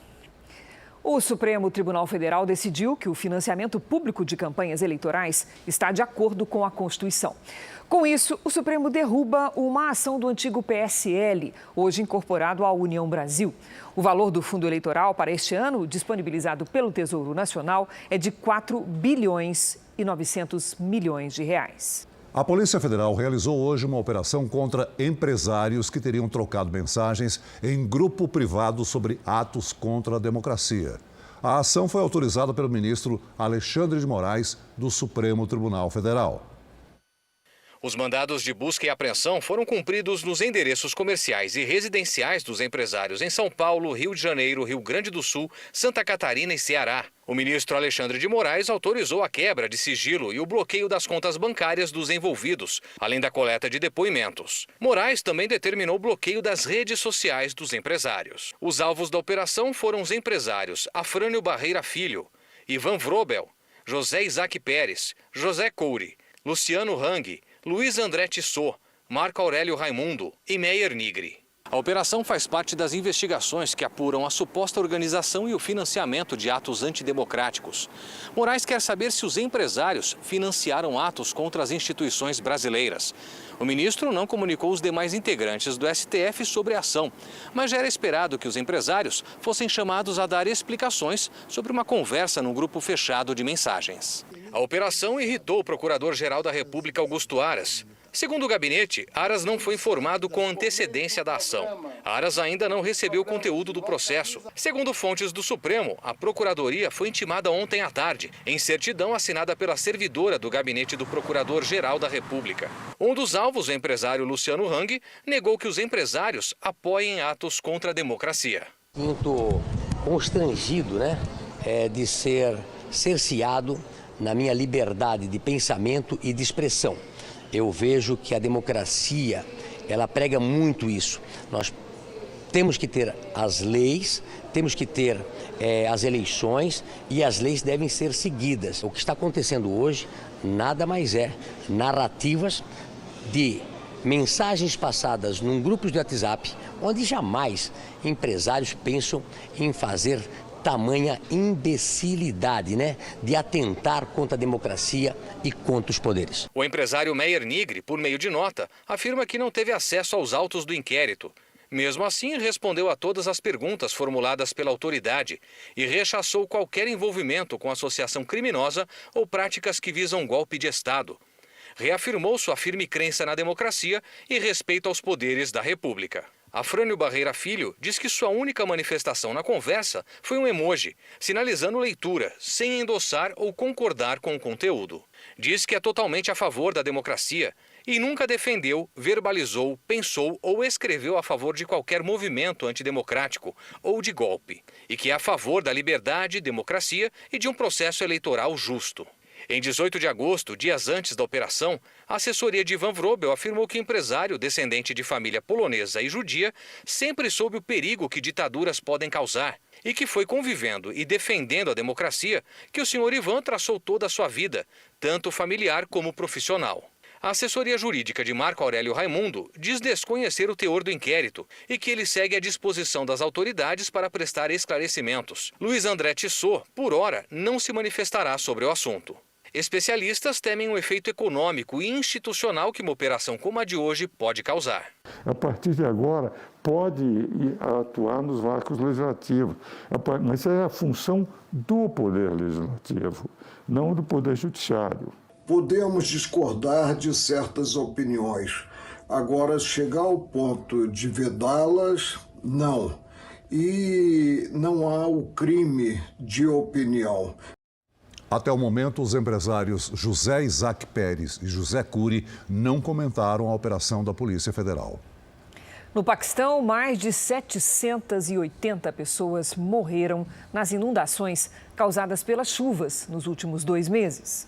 O Supremo Tribunal Federal decidiu que o financiamento público de campanhas eleitorais está de acordo com a Constituição. Com isso, o Supremo derruba uma ação do antigo PSL, hoje incorporado à União Brasil. O valor do fundo eleitoral para este ano, disponibilizado pelo Tesouro Nacional, é de 4 bilhões e 900 milhões de reais. A Polícia Federal realizou hoje uma operação contra empresários que teriam trocado mensagens em grupo privado sobre atos contra a democracia. A ação foi autorizada pelo ministro Alexandre de Moraes, do Supremo Tribunal Federal. Os mandados de busca e apreensão foram cumpridos nos endereços comerciais e residenciais dos empresários em São Paulo, Rio de Janeiro, Rio Grande do Sul, Santa Catarina e Ceará. O ministro Alexandre de Moraes autorizou a quebra de sigilo e o bloqueio das contas bancárias dos envolvidos, além da coleta de depoimentos. Moraes também determinou o bloqueio das redes sociais dos empresários. Os alvos da operação foram os empresários Afrânio Barreira Filho, Ivan Vrobel, José Isaac Pérez, José Couri, Luciano Hang, Luiz André Tissot, Marco Aurélio Raimundo e Meyer Nigri. A operação faz parte das investigações que apuram a suposta organização e o financiamento de atos antidemocráticos. Moraes quer saber se os empresários financiaram atos contra as instituições brasileiras. O ministro não comunicou os demais integrantes do STF sobre a ação, mas já era esperado que os empresários fossem chamados a dar explicações sobre uma conversa num grupo fechado de mensagens. A operação irritou o Procurador-Geral da República, Augusto Aras. Segundo o gabinete, Aras não foi informado com antecedência da ação. Aras ainda não recebeu o conteúdo do processo. Segundo fontes do Supremo, a Procuradoria foi intimada ontem à tarde, em certidão assinada pela servidora do gabinete do Procurador-Geral da República. Um dos alvos, o empresário Luciano Hang, negou que os empresários apoiem atos contra a democracia. Sinto constrangido, de ser cerceado na minha liberdade de pensamento e de expressão. Eu vejo que a democracia, ela prega muito isso. Nós temos que ter as leis, temos que ter as eleições e as leis devem ser seguidas. O que está acontecendo hoje nada mais é narrativas de mensagens passadas num grupo de WhatsApp, onde jamais empresários pensam em fazer tamanha imbecilidade, de atentar contra a democracia e contra os poderes. O empresário Meyer Nigri, por meio de nota, afirma que não teve acesso aos autos do inquérito. Mesmo assim, respondeu a todas as perguntas formuladas pela autoridade e rechaçou qualquer envolvimento com associação criminosa ou práticas que visam golpe de Estado. Reafirmou sua firme crença na democracia e respeito aos poderes da República. Afrânio Barreira Filho diz que sua única manifestação na conversa foi um emoji, sinalizando leitura, sem endossar ou concordar com o conteúdo. Diz que é totalmente a favor da democracia e nunca defendeu, verbalizou, pensou ou escreveu a favor de qualquer movimento antidemocrático ou de golpe, e que é a favor da liberdade, democracia e de um processo eleitoral justo. Em 18 de agosto, dias antes da operação, a assessoria de Ivan Vrobel afirmou que o empresário, descendente de família polonesa e judia, sempre soube o perigo que ditaduras podem causar e que foi convivendo e defendendo a democracia que o senhor Ivan traçou toda a sua vida, tanto familiar como profissional. A assessoria jurídica de Marco Aurélio Raimundo diz desconhecer o teor do inquérito e que ele segue à disposição das autoridades para prestar esclarecimentos. Luiz André Tissot, por hora, não se manifestará sobre o assunto. Especialistas temem o efeito econômico e institucional que uma operação como a de hoje pode causar. A partir de agora, pode atuar nos vácuos legislativos, mas essa é a função do Poder Legislativo, não do Poder Judiciário. Podemos discordar de certas opiniões, agora chegar ao ponto de vedá-las, não. e não há o crime de opinião. Até o momento, os empresários José Isaac Pérez e José Cury não comentaram a operação da Polícia Federal. No Paquistão, mais de 780 pessoas morreram nas inundações causadas pelas chuvas nos últimos 2 meses.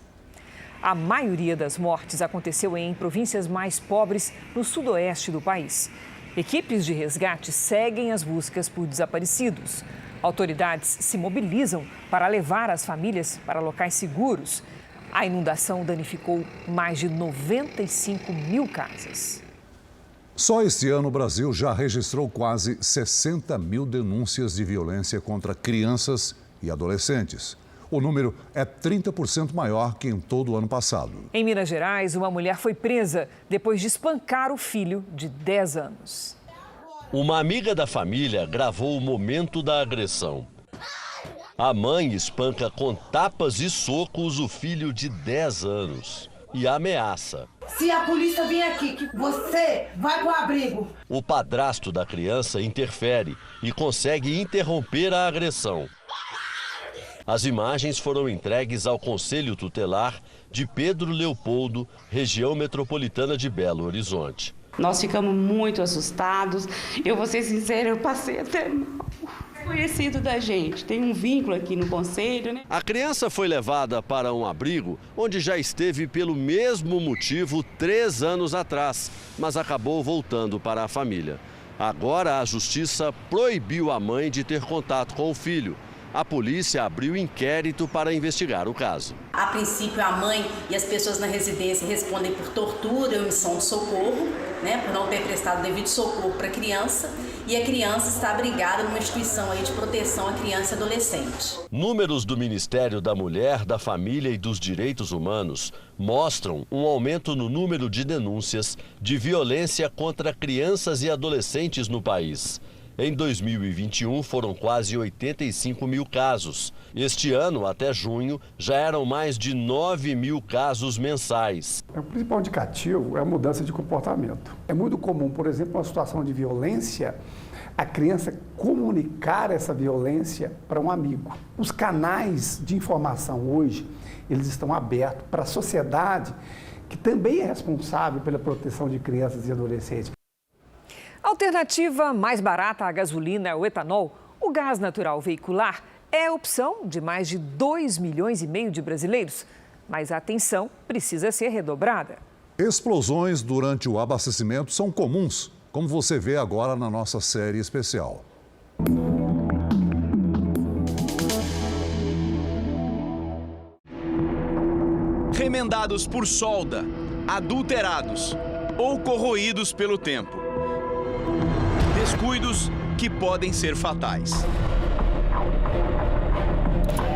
A maioria das mortes aconteceu em províncias mais pobres no sudoeste do país. Equipes de resgate seguem as buscas por desaparecidos. Autoridades se mobilizam para levar as famílias para locais seguros. A inundação danificou mais de 95 mil casas. Só este ano, o Brasil já registrou quase 60 mil denúncias de violência contra crianças e adolescentes. O número é 30% maior que em todo o ano passado. Em Minas Gerais, uma mulher foi presa depois de espancar o filho de 10 anos. Uma amiga da família gravou o momento da agressão. A mãe espanca com tapas e socos o filho de 10 anos e ameaça. Se a polícia vier aqui, que você vai pro abrigo. O padrasto da criança interfere e consegue interromper a agressão. As imagens foram entregues ao Conselho Tutelar de Pedro Leopoldo, região metropolitana de Belo Horizonte. Nós ficamos muito assustados. Eu vou ser sincera, eu passei até mal. Conhecido da gente, tem um vínculo aqui no conselho, né? A criança foi levada para um abrigo onde já esteve pelo mesmo motivo 3 anos atrás, mas acabou voltando para a família. Agora a justiça proibiu a mãe de ter contato com o filho. A polícia abriu inquérito para investigar o caso. A princípio, a mãe e as pessoas na residência respondem por tortura e omissão de socorro, por não ter prestado devido socorro para a criança. E a criança está abrigada numa instituição aí de proteção à criança e adolescente. Números do Ministério da Mulher, da Família e dos Direitos Humanos mostram um aumento no número de denúncias de violência contra crianças e adolescentes no país. Em 2021, foram quase 85 mil casos. Este ano, até junho, já eram mais de 9 mil casos mensais. O principal indicativo é a mudança de comportamento. É muito comum, por exemplo, uma situação de violência, a criança comunicar essa violência para um amigo. Os canais de informação hoje, eles estão abertos para a sociedade, que também é responsável pela proteção de crianças e adolescentes. A alternativa mais barata à gasolina é o etanol. O gás natural veicular é a opção de mais de 2,5 milhões de brasileiros. Mas a atenção precisa ser redobrada. Explosões durante o abastecimento são comuns, como você vê agora na nossa série especial. Remendados por solda, adulterados ou corroídos pelo tempo. Descuidos que podem ser fatais.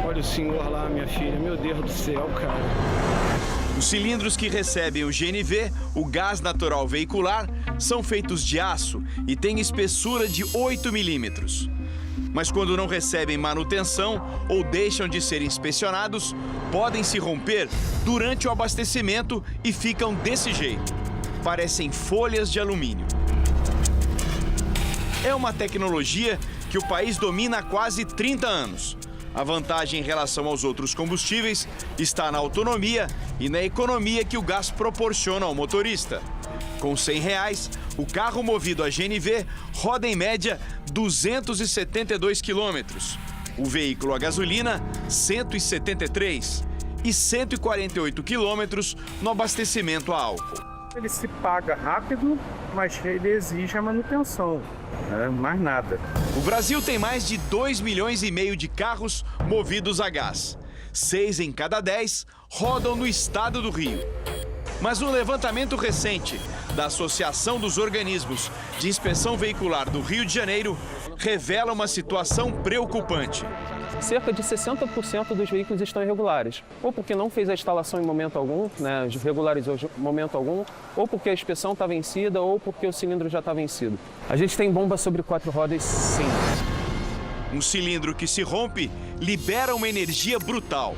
Olha o senhor lá, minha filha. Meu Deus do céu, cara. Os cilindros que recebem o GNV, o gás natural veicular, são feitos de aço e têm espessura de 8 milímetros. Mas quando não recebem manutenção ou deixam de ser inspecionados, podem se romper durante o abastecimento e ficam desse jeito. Parecem folhas de alumínio. É uma tecnologia que o país domina há quase 30 anos. A vantagem em relação aos outros combustíveis está na autonomia e na economia que o gás proporciona ao motorista. Com R$100, o carro movido a GNV roda em média 272 quilômetros. O veículo a gasolina, 173 e 148 quilômetros no abastecimento a álcool. Ele se paga rápido, mas ele exige a manutenção, mais nada. O Brasil tem mais de 2,5 milhões de carros movidos a gás. 6 em cada 10 rodam no estado do Rio. Mas um levantamento recente da Associação dos Organismos de Inspeção Veicular do Rio de Janeiro revela uma situação preocupante. Cerca de 60% dos veículos estão irregulares, ou porque não fez a instalação em momento algum, regularizou em momento algum, ou porque a inspeção está vencida, ou porque o cilindro já está vencido. A gente tem bomba sobre 4 rodas, sim. Um cilindro que se rompe libera uma energia brutal,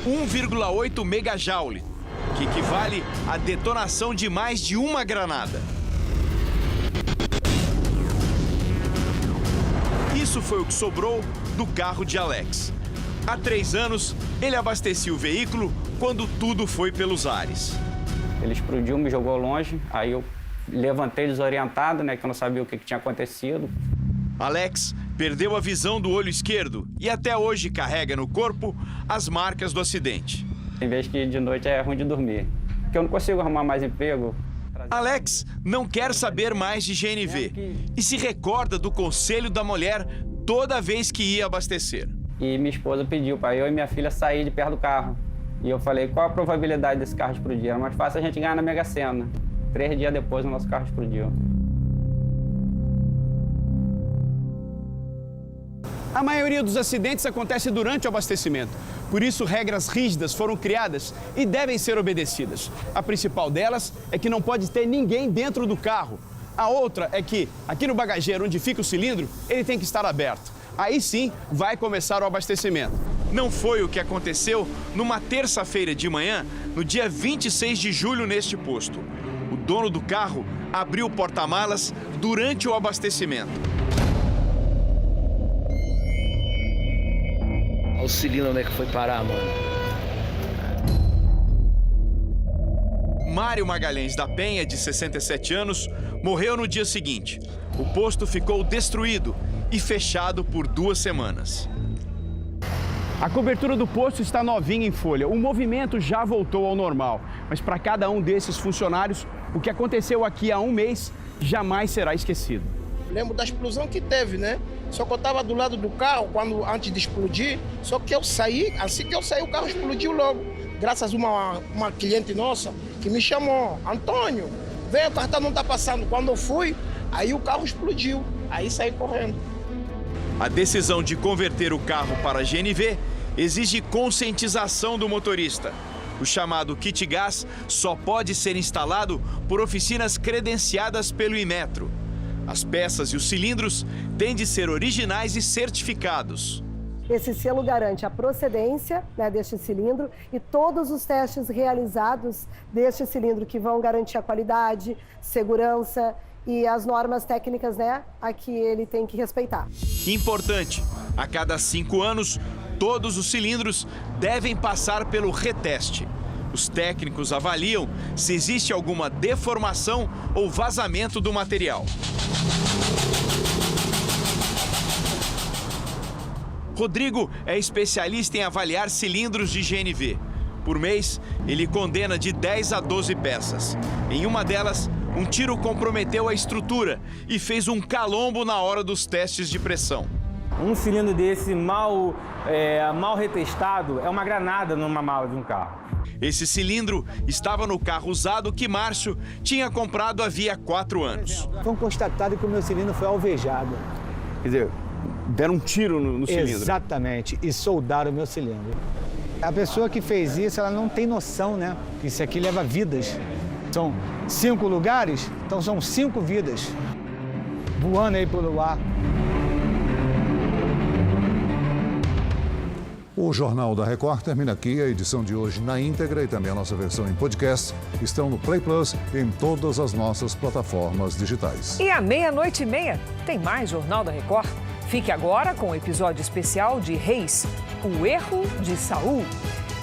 1,8 megajoule, que equivale à detonação de mais de uma granada. Isso foi o que sobrou do carro de Alex. Há 3 anos, ele abastecia o veículo quando tudo foi pelos ares. Ele explodiu, me jogou longe, aí eu levantei desorientado, né, que eu não sabia o que tinha acontecido. Alex perdeu a visão do olho esquerdo e até hoje carrega no corpo as marcas do acidente. Tem vez que de noite é ruim de dormir, porque eu não consigo arrumar mais emprego. Alex não quer saber mais de GNV e se recorda do conselho da mulher toda vez que ia abastecer. E minha esposa pediu para eu e minha filha sair de perto do carro. E eu falei, qual a probabilidade desse carro explodir? Era mais fácil a gente ganhar na Mega Sena. 3 dias depois, o nosso carro explodiu. A maioria dos acidentes acontece durante o abastecimento. Por isso, regras rígidas foram criadas e devem ser obedecidas. A principal delas é que não pode ter ninguém dentro do carro. A outra é que, aqui no bagageiro onde fica o cilindro, ele tem que estar aberto. Aí sim, vai começar o abastecimento. Não foi o que aconteceu numa terça-feira de manhã, no dia 26 de julho, neste posto. O dono do carro abriu o porta-malas durante o abastecimento. Olha o cilindro onde é que foi parar, mano. Mário Magalhães da Penha, de 67 anos, morreu no dia seguinte. O posto ficou destruído e fechado por 2 semanas. A cobertura do posto está novinha em folha. O movimento já voltou ao normal. Mas para cada um desses funcionários, o que aconteceu aqui há 1 mês jamais será esquecido. Lembro da explosão que teve, né? Só que eu estava do lado do carro antes de explodir. Só que eu saí, assim que eu saí, o carro explodiu logo. Graças a uma cliente nossa que me chamou, Antônio, vem, o cartão não está passando. Quando eu fui, aí o carro explodiu. Aí saí correndo. A decisão de converter o carro para GNV exige conscientização do motorista. O chamado kit gás só pode ser instalado por oficinas credenciadas pelo Inmetro. As peças e os cilindros têm de ser originais e certificados. Esse selo garante a procedência, né, deste cilindro e todos os testes realizados deste cilindro que vão garantir a qualidade, segurança e as normas técnicas, né, a que ele tem que respeitar. Importante, a cada 5 anos, todos os cilindros devem passar pelo reteste. Os técnicos avaliam se existe alguma deformação ou vazamento do material. Rodrigo é especialista em avaliar cilindros de GNV. Por mês, ele condena de 10 a 12 peças. Em uma delas, um tiro comprometeu a estrutura e fez um calombo na hora dos testes de pressão. Um cilindro desse mal retestado é uma granada numa mala de um carro. Esse cilindro estava no carro usado que Márcio tinha comprado havia 4 anos. Foi constatado que o meu cilindro foi alvejado. Quer dizer, deram um tiro no cilindro? Exatamente, e soldaram o meu cilindro. A pessoa que fez isso, ela não tem noção, né? Que isso aqui leva vidas. São 5 lugares, então são 5 vidas voando aí pelo ar. O Jornal da Record termina aqui. A edição de hoje na íntegra e também a nossa versão em podcast estão no Play Plus e em todas as nossas plataformas digitais. E à 00:30 tem mais Jornal da Record. Fique agora com o episódio especial de Reis, o erro de Saul.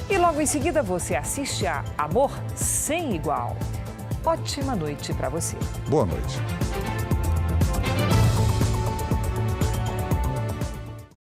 E logo em seguida você assiste a Amor Sem Igual. Ótima noite para você. Boa noite.